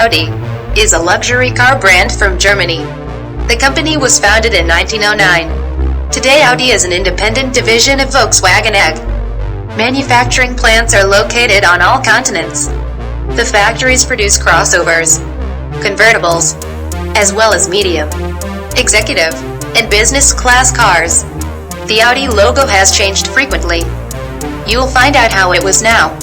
Audi is a luxury car brand from Germany. The company was founded in 1909. Today Audi is an independent division of Volkswagen AG. Manufacturing plants are located on all continents. The factories produce crossovers, convertibles, as well as medium, executive, and business class cars. The Audi logo has changed frequently. You'll find out how it was now.